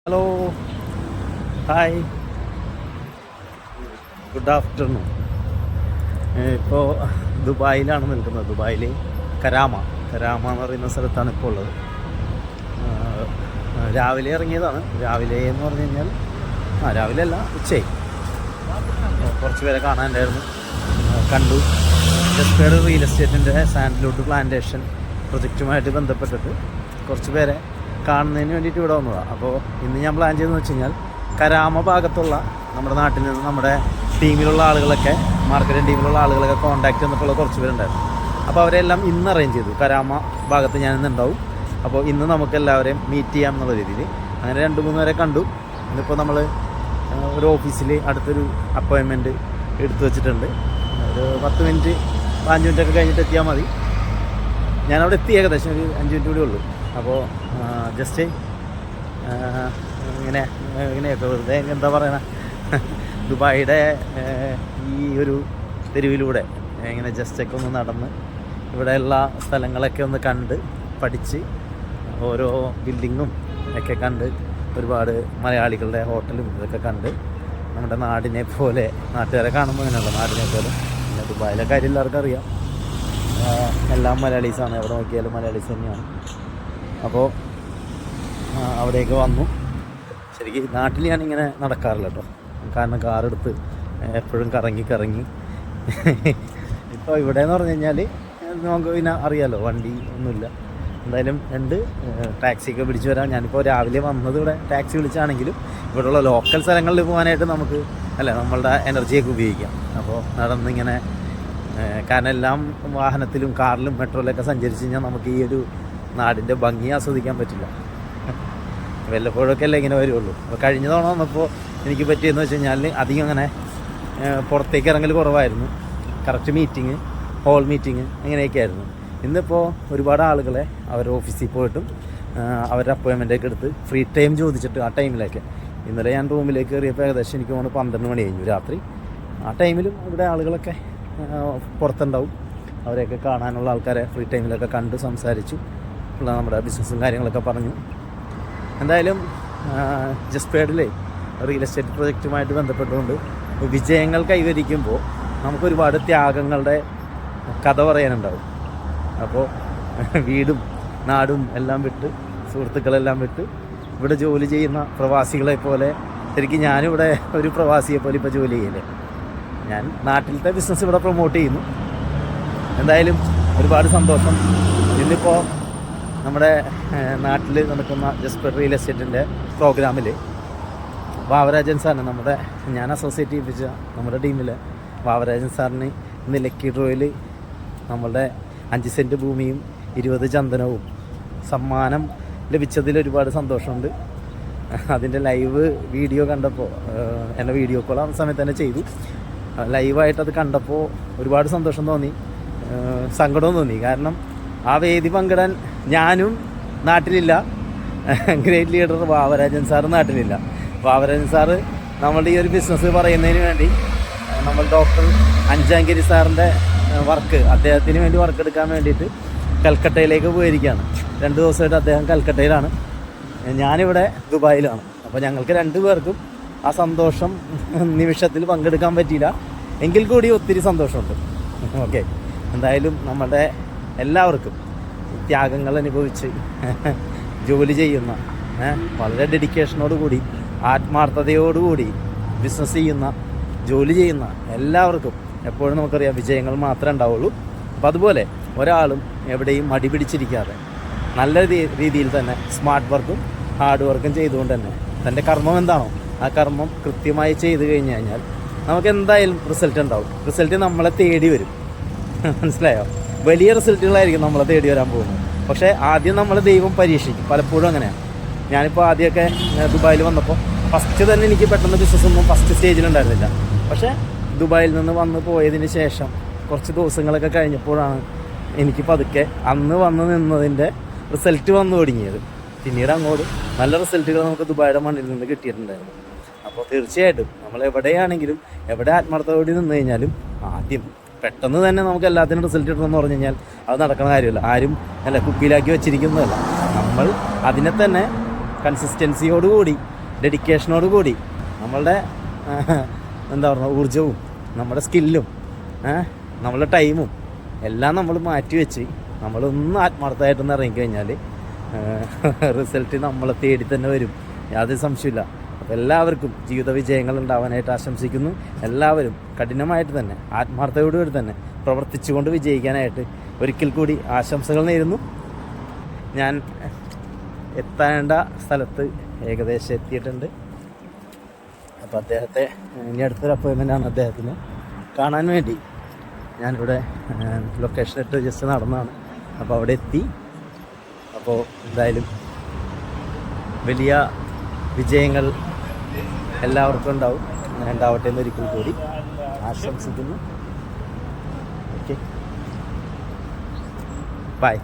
Hello, hi, good afternoon. ഇപ്പോൾ ദുബായിലാണ് നിൽക്കുന്നത്. ദുബായിൽ കരാമ എന്ന് പറയുന്ന സ്ഥലത്താണ് ഇപ്പോൾ ഉള്ളത്. രാവിലെ ഇറങ്ങിയതാണ്. രാവിലെ എന്ന് പറഞ്ഞു കഴിഞ്ഞാൽ രാവിലെ അല്ല, ഉച്ചയായി. കുറച്ച് പേരെ കാണാനുണ്ടായിരുന്നു, കണ്ടു. ജസ്പേഡ് റിയൽ എസ്റ്റേറ്റിൻ്റെ സാൻഡ്ലുഡ് പ്ലാന്റേഷൻ പ്രൊജക്റ്റുമായിട്ട് ബന്ധപ്പെട്ടിട്ട് കുറച്ച് പേരെ കാണുന്നതിന് വേണ്ടിയിട്ട് ഇവിടെ വന്നതാണ്. അപ്പോൾ ഇന്ന് ഞാൻ പ്ലാൻ ചെയ്തെന്ന് വെച്ച് കഴിഞ്ഞാൽ കരാമ ഭാഗത്തുള്ള നമ്മുടെ നാട്ടിൽ നിന്ന് നമ്മുടെ ടീമിലുള്ള ആളുകളൊക്കെ, മാർക്കറ്റിംഗ് ടീമിലുള്ള ആളുകളൊക്കെ കോൺടാക്ട് ചെയ്തിട്ടുള്ള കുറച്ച് പേരുണ്ടായിരുന്നു. അപ്പോൾ അവരെല്ലാം ഇന്ന് അറേഞ്ച് ചെയ്തു. കരാമ ഭാഗത്ത് ഞാൻ ഇന്നുണ്ടാവും. അപ്പോൾ ഇന്ന് നമുക്ക് എല്ലാവരെയും മീറ്റ് ചെയ്യാം എന്നുള്ള രീതിയിൽ അങ്ങനെ 2-3 പേരെ കണ്ടു. ഇന്നിപ്പോൾ നമ്മൾ ഒരു ഓഫീസിൽ അടുത്തൊരു അപ്പോയിൻമെൻറ്റ് എടുത്തു വെച്ചിട്ടുണ്ട്. ഒരു 10 മിനിറ്റ് 5 മിനിറ്റൊക്കെ കഴിഞ്ഞിട്ട് എത്തിയാൽ മതി. ഞാനവിടെ എത്തി, ഏകദേശം ഒരു 5 മിനിറ്റ് കൂടി ഉള്ളൂ. അപ്പോൾ ജസ്റ്റ് ഇങ്ങനെയൊക്കെ വെറുതെ എന്താ പറയണ, ദുബായിയുടെ ഈ ഒരു തെരുവിലൂടെ ഇങ്ങനെ ജസ്റ്റൊക്കെ ഒന്ന് നടന്ന് ഇവിടെയുള്ള സ്ഥലങ്ങളൊക്കെ ഒന്ന് കണ്ട് പഠിച്ച് ഓരോ ബിൽഡിങ്ങും ഒക്കെ കണ്ട് ഒരുപാട് മലയാളികളുടെ ഹോട്ടലും ഇതൊക്കെ കണ്ട് നമ്മുടെ നാടിനെ പോലെ, നാട്ടുകാരെ കാണുമ്പോൾ അങ്ങനെയുള്ള നാടിനെ പോലെ. പിന്നെ ദുബായിലെ കാര്യം എല്ലാവർക്കും അറിയാം, എല്ലാം മലയാളീസാണ്. എവിടെ നോക്കിയാലും മലയാളീസ് തന്നെയാണ്. അപ്പോൾ അവിടേക്ക് വന്നു. ശരിക്കും നാട്ടിൽ ഞാനിങ്ങനെ നടക്കാറില്ല കേട്ടോ, കാരണം കാറെടുത്ത് എപ്പോഴും കറങ്ങി ഇപ്പോൾ ഇവിടെ എന്ന് പറഞ്ഞു കഴിഞ്ഞാൽ നമുക്ക് പിന്നെ അറിയാമല്ലോ, വണ്ടി ഒന്നുമില്ല. എന്തായാലും ടാക്സിയൊക്കെ പിടിച്ച് വരാം. ഞാനിപ്പോൾ രാവിലെ വന്നത് ഇവിടെ ടാക്സി വിളിച്ചാണെങ്കിലും ഇവിടെയുള്ള ലോക്കൽ സ്ഥലങ്ങളിൽ പോകാനായിട്ട് നമുക്ക് നമ്മളുടെ എനർജിയൊക്കെ ഉപയോഗിക്കാം. അപ്പോൾ നടന്നിങ്ങനെ, കാരണം എല്ലാം വാഹനത്തിലും കാറിലും മെട്രോയിലൊക്കെ സഞ്ചരിച്ച് കഴിഞ്ഞാൽ നമുക്ക് ഈ ഒരു നാടിൻ്റെ ഭംഗി ആസ്വദിക്കാൻ പറ്റില്ല. വല്ലപ്പോഴൊക്കെ അല്ലേ ഇങ്ങനെ വരുള്ളൂ. അപ്പോൾ കഴിഞ്ഞ തവണ വന്നപ്പോൾ എനിക്ക് പറ്റിയെന്ന് വെച്ച് കഴിഞ്ഞാൽ അധികം അങ്ങനെ പുറത്തേക്ക് ഇറങ്ങൽ കുറവായിരുന്നു. കറക്റ്റ് മീറ്റിങ്, ഹോൾ മീറ്റിങ് അങ്ങനെയൊക്കെ ആയിരുന്നു. ഇന്നിപ്പോൾ ഒരുപാട് ആളുകളെ അവരുടെ ഓഫീസിൽ പോയിട്ടും അവരുടെ അപ്പോയിൻമെൻറ്റൊക്കെ എടുത്ത് ഫ്രീ ടൈം ചോദിച്ചിട്ട് ആ ടൈമിലൊക്കെ, ഇന്നലെ ഞാൻ റൂമിലേക്ക് കയറിയപ്പോൾ ഏകദേശം എനിക്ക് തോന്നുന്നു 12 മണി കഴിഞ്ഞു രാത്രി. ആ ടൈമിലും ഇവിടെ ആളുകളൊക്കെ പുറത്തുണ്ടാവും. അവരെയൊക്കെ കാണാനുള്ള ആൾക്കാരെ ഫ്രീ ടൈമിലൊക്കെ കണ്ട് സംസാരിച്ചു, നമ്മുടെ ബിസിനസ്സും കാര്യങ്ങളൊക്കെ പറഞ്ഞു. എന്തായാലും ജസ്പേഡിലെ റിയൽ എസ്റ്റേറ്റ് പ്രൊജക്റ്റുമായിട്ട് ബന്ധപ്പെട്ടുകൊണ്ട് വിജയങ്ങൾ കൈവരിക്കുമ്പോൾ നമുക്കൊരുപാട് ത്യാഗങ്ങളുടെ കഥ പറയാനുണ്ടാവും. അപ്പോൾ വീടും നാടും എല്ലാം വിട്ട്, സുഹൃത്തുക്കളെല്ലാം വിട്ട് ഇവിടെ ജോലി ചെയ്യുന്ന പ്രവാസികളെ പോലെ, ശരിക്കും ഞാനിവിടെ ഒരു പ്രവാസിയെ പോലെ ഇപ്പോൾ ജോലി ചെയ്യില്ലേ. ഞാൻ നാട്ടിലത്തെ ബിസിനസ് ഇവിടെ പ്രൊമോട്ട് ചെയ്യുന്നു. എന്തായാലും ഒരുപാട് സന്തോഷം. ഇന്നിപ്പോൾ നമ്മുടെ നാട്ടിൽ നടക്കുന്ന ജസ്പേഡ് റിയൽ എസ്റ്റേറ്റിൻ്റെ പ്രോഗ്രാമിൽ വാവരാജൻ സാറിന്, ഞാൻ അസോസിയേറ്റ് ചെയ്യിപ്പിച്ച നമ്മുടെ ടീമിൽ വാവരാജൻ സാറിന് ഇന്ന് ലക്കി ഡ്രോയിൽ നമ്മളുടെ 5 സെൻറ്റ് ഭൂമിയും 20 ചന്ദനവും സമ്മാനം ലഭിച്ചതിൽ ഒരുപാട് സന്തോഷമുണ്ട്. അതിൻ്റെ ലൈവ് വീഡിയോ കണ്ടപ്പോൾ, എന്നെ വീഡിയോ കോൾ ആ സമയത്ത് തന്നെ ചെയ്തു. ലൈവായിട്ടത് കണ്ടപ്പോൾ ഒരുപാട് സന്തോഷം തോന്നി, സങ്കടവും തോന്നി. കാരണം ആ വേദി പങ്കിടാൻ ഞാനും നാട്ടിലില്ല, ഗ്രേറ്റ് ലീഡർ വാവരാജൻ സാറ് നാട്ടിലില്ല. വാവരാജൻ സാറ് നമ്മളുടെ ഈ ഒരു ബിസിനസ് പറയുന്നതിന് വേണ്ടി നമ്മൾ ഡോക്ടർ അഞ്ചാംഗിരി സാറിൻ്റെ അദ്ദേഹത്തിന് വേണ്ടി വർക്ക് എടുക്കാൻ വേണ്ടിയിട്ട് കൽക്കട്ടയിലേക്ക് പോയിരിക്കുകയാണ്. 2 ദിവസമായിട്ട് അദ്ദേഹം കൽക്കട്ടയിലാണ്, ഞാനിവിടെ ദുബായിലാണ്. അപ്പോൾ ഞങ്ങൾക്ക് 2 പേർക്കും ആ സന്തോഷം നിമിഷത്തിൽ പങ്കെടുക്കാൻ പറ്റിയില്ല. എങ്കിൽ കൂടി ഒത്തിരി സന്തോഷമുണ്ട്. ഓക്കെ, എന്തായാലും നമ്മുടെ എല്ലാവർക്കും ത്യാഗങ്ങൾ അനുഭവിച്ച് ജോലി ചെയ്യുന്ന, വളരെ ഡെഡിക്കേഷനോടുകൂടി ആത്മാർത്ഥതയോടുകൂടി ബിസിനസ് ചെയ്യുന്ന, ജോലി ചെയ്യുന്ന എല്ലാവർക്കും എപ്പോഴും നമുക്കറിയാം വിജയങ്ങൾ മാത്രമേ ഉണ്ടാവുള്ളൂ. അപ്പോൾ അതുപോലെ ഒരാളും എവിടെയും മടി പിടിച്ചിരിക്കാതെ നല്ല രീതിയിൽ തന്നെ സ്മാർട്ട് വർക്കും ഹാർഡ് വർക്കും ചെയ്തുകൊണ്ട് തന്നെ തൻ്റെ കർമ്മം എന്താണോ ആ കർമ്മം കൃത്യമായി ചെയ്ത് കഴിഞ്ഞ് കഴിഞ്ഞാൽ നമുക്ക് എന്തായാലും റിസൾട്ട് ഉണ്ടാവും. റിസൾട്ട് നമ്മളെ തേടി വരും. മനസ്സിലായോ? വലിയ റിസൾട്ടുകളായിരിക്കും നമ്മളെ തേടി വരാൻ പോകുന്നത്. പക്ഷേ ആദ്യം നമ്മളെ ദൈവം പരീക്ഷിക്കും. പലപ്പോഴും അങ്ങനെയാണ്. ഞാനിപ്പോൾ ആദ്യമൊക്കെ ദുബായിൽ വന്നപ്പോൾ ഫസ്റ്റ് തന്നെ എനിക്ക് പെട്ടെന്ന് ബിസിനസ്സൊന്നും ഫസ്റ്റ് സ്റ്റേജിലുണ്ടായിരുന്നില്ല. പക്ഷേ ദുബായിൽ നിന്ന് വന്ന് പോയതിന് ശേഷം കുറച്ച് ദിവസങ്ങളൊക്കെ കഴിഞ്ഞപ്പോഴാണ് എനിക്ക് പതുക്കെ അന്ന് വന്ന് നിന്നതിൻ്റെ റിസൾട്ട് വന്നു തുടങ്ങിയത്. പിന്നീട് അങ്ങോട്ട് നല്ല റിസൾട്ടുകൾ നമുക്ക് ദുബായിയുടെ മണ്ണിൽ നിന്ന് കിട്ടിയിട്ടുണ്ടായിരുന്നു. അപ്പോൾ തീർച്ചയായിട്ടും നമ്മൾ എവിടെയാണെങ്കിലും, എവിടെ ആത്മാർത്ഥതയോടെ നിന്ന് കഴിഞ്ഞാലും ആദ്യം പെട്ടെന്ന് തന്നെ നമുക്ക് എല്ലാത്തിനും റിസൾട്ട് കിട്ടണമെന്ന് പറഞ്ഞു കഴിഞ്ഞാൽ അത് നടക്കുന്ന കാര്യമല്ല. ആരും കുപ്പിയിലാക്കി വെച്ചിരിക്കുന്നതല്ല. നമ്മൾ അതിനെ തന്നെ കൺസിസ്റ്റൻസിയോടുകൂടി ഡെഡിക്കേഷനോട് കൂടി നമ്മളുടെ എന്താ പറയുക ഊർജവും നമ്മുടെ സ്കില്ലും നമ്മളുടെ ടൈമും എല്ലാം നമ്മൾ മാറ്റി വെച്ച് നമ്മളൊന്ന് ആത്മാർത്ഥമായിട്ടൊന്ന് ഇറങ്ങിക്കഴിഞ്ഞാൽ റിസൾട്ട് നമ്മളെ തേടി തന്നെ വരും, യാതൊരു സംശയമില്ല. അപ്പോൾ എല്ലാവർക്കും ജീവിത വിജയങ്ങൾ ഉണ്ടാവാനായിട്ട് ആശംസിക്കുന്നു. എല്ലാവരും കഠിനമായിട്ട് തന്നെ ആത്മാർത്ഥതയോടുകൂടി തന്നെ പ്രവർത്തിച്ചുകൊണ്ട് വിജയിക്കാനായിട്ട് ഒരിക്കൽ കൂടി ആശംസകൾ നേരുന്നു. ഞാൻ എത്തേണ്ട സ്ഥലത്ത് ഏകദേശം എത്തിയിട്ടുണ്ട്. അപ്പോൾ അദ്ദേഹത്തെ ഇനി അടുത്തൊരു അപ്പോയിൻമെൻ്റാണ് അദ്ദേഹത്തിന് കാണാൻ വേണ്ടി ഞാനിവിടെ ലൊക്കേഷൻ ഇട്ട് ജസ്റ്റ് നടന്നതാണ്. അപ്പോൾ അവിടെ എത്തി. അപ്പോൾ എന്തായാലും വലിയ വിജയങ്ങൾ എല്ലാവർക്കും ഉണ്ടാവും, ഉണ്ടാവട്ടെ എന്നൊരിക്കൽ കൂടി ആശംസിക്കുന്നു. Okay, by.